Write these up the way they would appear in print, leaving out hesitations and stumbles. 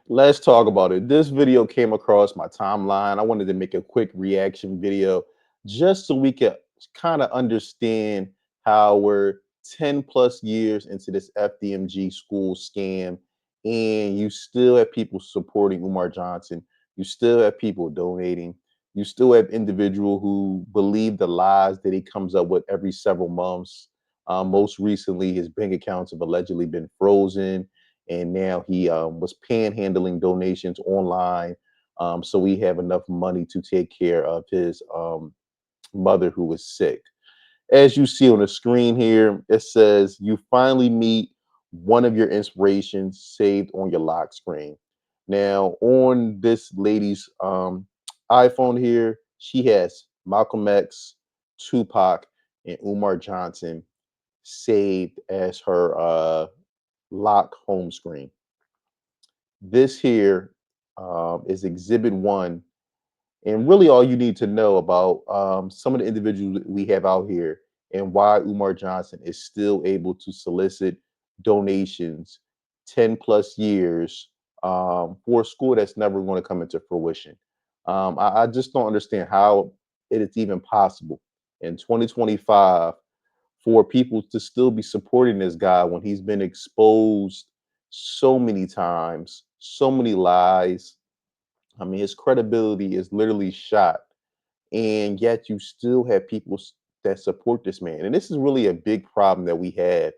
Let's talk about it. This video came across my timeline. I wanted to make a quick reaction video just so we could kind of understand how we're 10 plus years into this FDMG school scam, and you still have people supporting Umar Johnson. You still have people donating. You still have individual who believe the lies that he comes up with every several months. Most recently, his bank accounts have allegedly been frozen, and now he was panhandling donations online, so we have enough money to take care of his mother who was sick. As you see on the screen here, it says you finally meet one of your inspirations saved on your lock screen. Now, on this lady's iPhone here, she has Malcolm X, Tupac, and Umar Johnson saved as her lock home screen. This here is Exhibit One, and really all you need to know about some of the individuals that we have out here and why Umar Johnson is still able to solicit donations 10 plus years for a school that's never going to come into fruition. I just don't understand how it is even possible in 2025 for people to still be supporting this guy when he's been exposed so many times, so many lies. I mean, his credibility is literally shot, and yet you still have people that support this man. And this is really a big problem that we have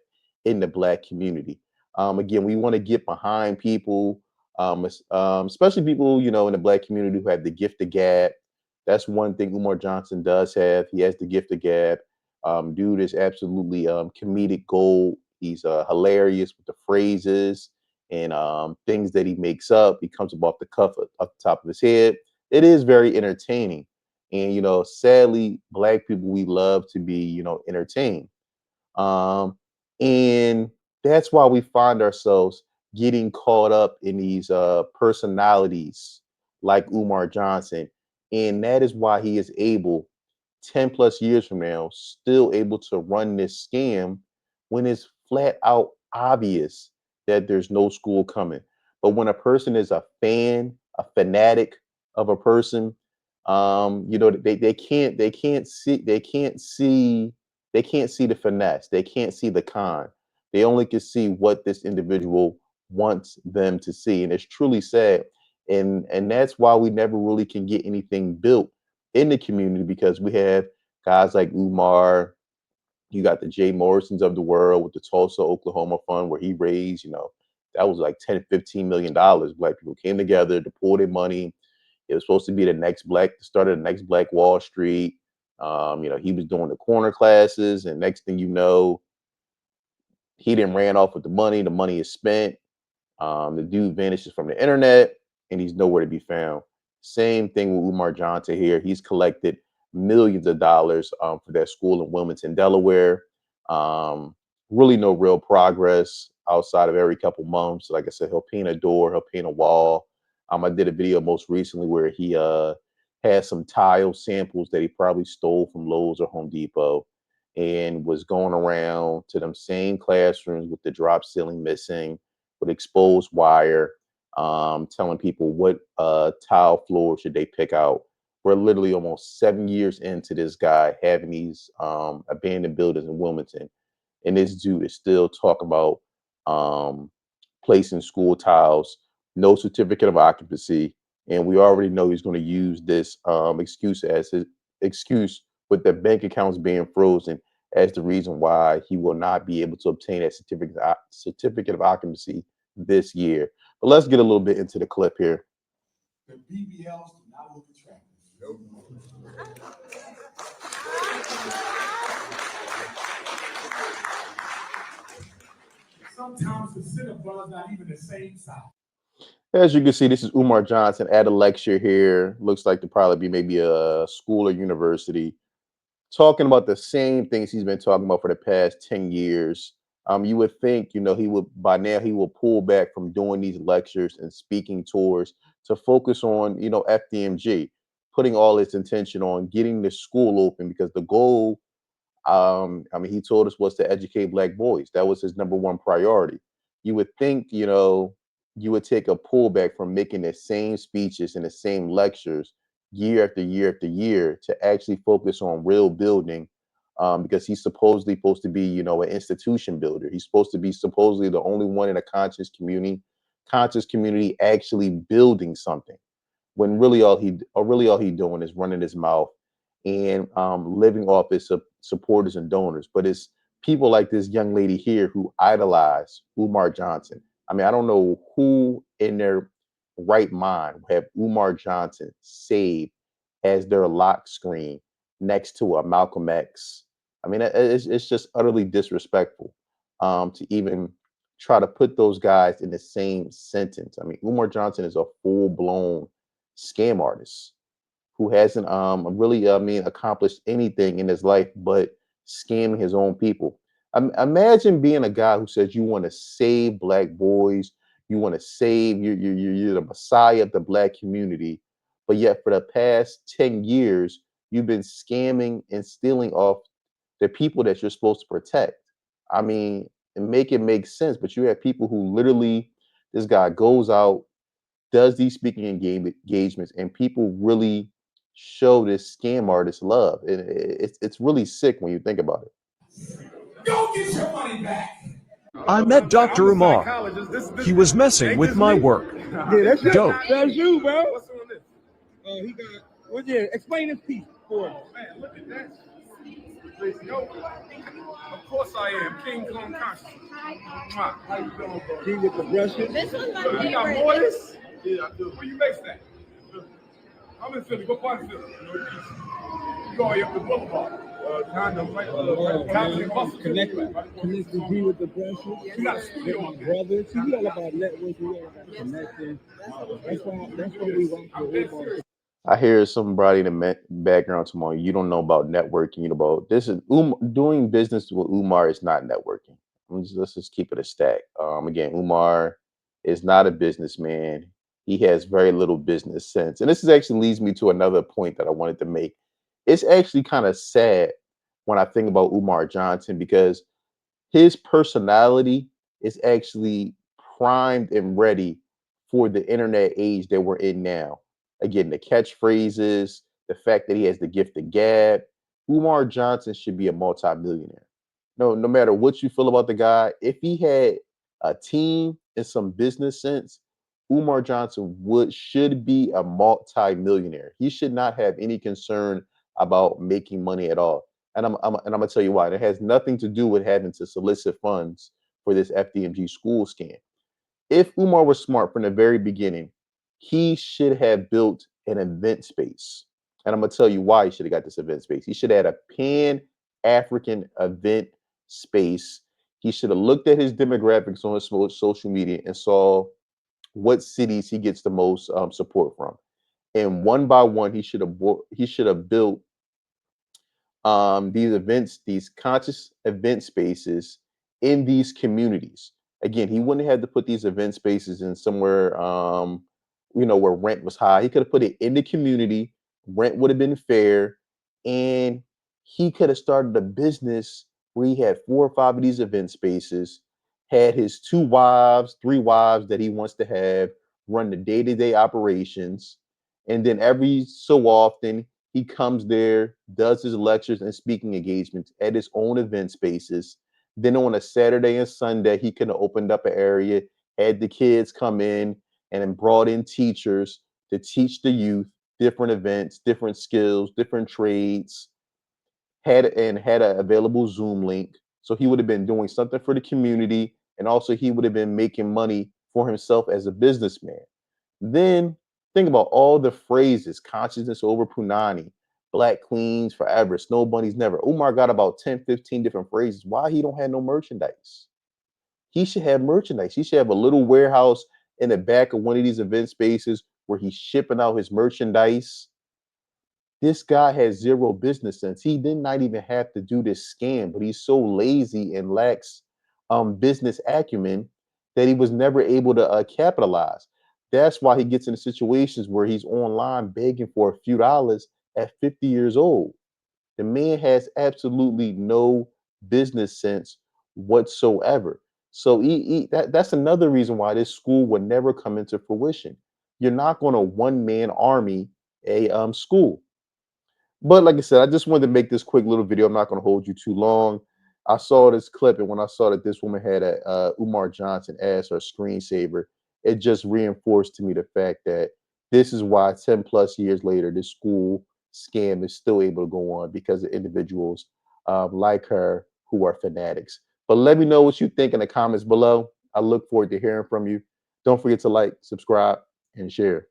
in the Black community. Again, we want to get behind people, especially people in the Black community who have the gift of gab. That's one thing Umar Johnson does have. He has the gift of gab. Dude is absolutely comedic gold. He's hilarious with the phrases and things that he makes up. He comes up off the cuff, off the top of his head. It is very entertaining, and sadly, Black people, we love to be entertained, um and that's why we find ourselves getting caught up in these personalities like Umar Johnson, and that is why he is able 10 plus years from now still able to run this scam when it's flat out obvious that there's no school coming. But when a person is a fan, a fanatic of a person, they can't see the finesse, they can't see the con, they only can see what this individual wants them to see, and it's truly sad. And that's why we never really can get anything built in the community, because we have guys like Umar. You got the Jay Morrisons of the world with the Tulsa, Oklahoma fund, where he raised, that was like 10, $15 million. Black people came together to pour their money. It was supposed to be the next black, the start of the next Black Wall Street. He was doing the corner classes, and next thing you know, he didn't ran off with the money. The money is spent. The dude vanishes from the internet, and he's nowhere to be found. Same thing with Umar Johnson here. He's collected millions of dollars for that school in Wilmington, Delaware. Um, really no real progress outside of every couple months. Like I said, he'll paint a door, he'll paint a wall. I did a video most recently where he had some tile samples that he probably stole from Lowe's or Home Depot, and was going around to them same classrooms with the drop ceiling missing, with exposed wire, telling people what tile floor should they pick out. We're literally almost 7 years into this guy having these abandoned buildings in Wilmington, and this dude is still talking about um, placing school tiles, no certificate of occupancy, and we already know he's going to use this excuse as his excuse with the bank accounts being frozen as the reason why he will not be able to obtain that certificate of occupancy this year. But let's get a little bit into the clip here. The BBLs do not look attractive. Nope. Sometimes the center is not even the same size. As you can see, this is Umar Johnson at a lecture here. Looks like to probably be maybe a school or university, talking about the same things he's been talking about for the past 10 years. You would think, he would by now he will pull back from doing these lectures and speaking tours to focus on, FDMG, putting all its intention on getting the school open, because the goal, he told us, was to educate Black boys. That was his number one priority. You would think, you would take a pullback from making the same speeches and the same lectures year after year after year to actually focus on real building, because he's supposedly supposed to be, an institution builder. He's supposed to be supposedly the only one in a conscious community actually building something, when really all he doing is running his mouth and living off his supporters and donors. But it's people like this young lady here who idolize Umar Johnson. I mean, I don't know who in their right mind would have Umar Johnson saved as their lock screen next to a Malcolm X. I mean, it's just utterly disrespectful, to even try to put those guys in the same sentence. I mean, Umar Johnson is a full blown scam artist who hasn't really, accomplished anything in his life but scamming his own people. Imagine being a guy who says you want to save black boys, you want to save you're the messiah of the black community, but yet for the past 10 years you've been scamming and stealing off the people that you're supposed to protect. I mean, and make it make sense, but you have people who literally, this guy goes out, does these speaking engagements, and people really show this scam artist love. And it's really sick when you think about it. Go get your money back. I met Dr. Umar. He was messing with my work. Yeah, that's you. Dope. That's you, bro. What's on this? He got. Well, yeah. Explain this piece for us. Man, look at that. Yo, of course I am. King Kong conscious. How you doing, bro? He with the brushes. This one's my You got favorite. more of this? Yeah, I do. Where you based at? I'm in Philly. What part of Philly? Northeast. You go up the boulevard. Fandom, right? Compton Hustle. Connect to be with the brushes. You got a With studio my over there. brother. See, we all about networking. We all about connecting. That's why we want to Umar. I hear somebody in the background tomorrow. You don't know about networking. You know about this is doing business with Umar is not networking. Let's just keep it a stack. Again, Umar is not a businessman. He has very little business sense, and this is actually leads me to another point that I wanted to make. It's actually kind of sad when I think about Umar Johnson, because his personality is actually primed and ready for the internet age that we're in now. Again, the catchphrases, the fact that he has the gift of gab. Umar Johnson should be a multimillionaire. No matter what you feel about the guy, if he had a team and some business sense, Umar Johnson should be a multimillionaire. He should not have any concern about making money at all. And I'm gonna tell you why. It has nothing to do with having to solicit funds for this FDMG school scam. If Umar was smart from the very beginning, he should have built an event space. And I'm gonna tell you why he should have got this event space. He should have had a pan African event space. He should have looked at his demographics on his social media and saw what cities he gets the most support from. And one by one, he should have built these events, these conscious event spaces in these communities. Again, he wouldn't have to put these event spaces in somewhere, where rent was high. He could have put it in the community. Rent would have been fair, and he could have started a business where he had 4 or 5 of these event spaces, had his 2 wives, 3 wives that he wants to have run the day-to-day operations, and then every so often he comes there, does his lectures and speaking engagements at his own event spaces. Then on a Saturday and Sunday, he could have opened up an area, had the kids come in, and then brought in teachers to teach the youth different events, different skills, different trades, had an available Zoom link. So he would have been doing something for the community, and also he would have been making money for himself as a businessman. Then think about all the phrases: consciousness over punani, black queens forever, snow bunnies never. Umar got about 10, 15 different phrases. Why he don't have no merchandise? He should have merchandise. He should have a little warehouse in the back of one of these event spaces where he's shipping out his merchandise. This guy has zero business sense. He did not even have to do this scam, but he's so lazy and lacks business acumen that he was never able to capitalize. That's why he gets into situations where he's online begging for a few dollars at 50 years old. The man has absolutely no business sense whatsoever. So that's another reason why this school would never come into fruition. You're not going to one man army a school. But like I said, I just wanted to make this quick little video. I'm not going to hold you too long. I saw this clip, and when I saw that this woman had a Umar Johnson as her screensaver, it just reinforced to me the fact that this is why 10 plus years later, this school scam is still able to go on because of individuals like her who are fanatics. But let me know what you think in the comments below. I look forward to hearing from you. Don't forget to like, subscribe, and share.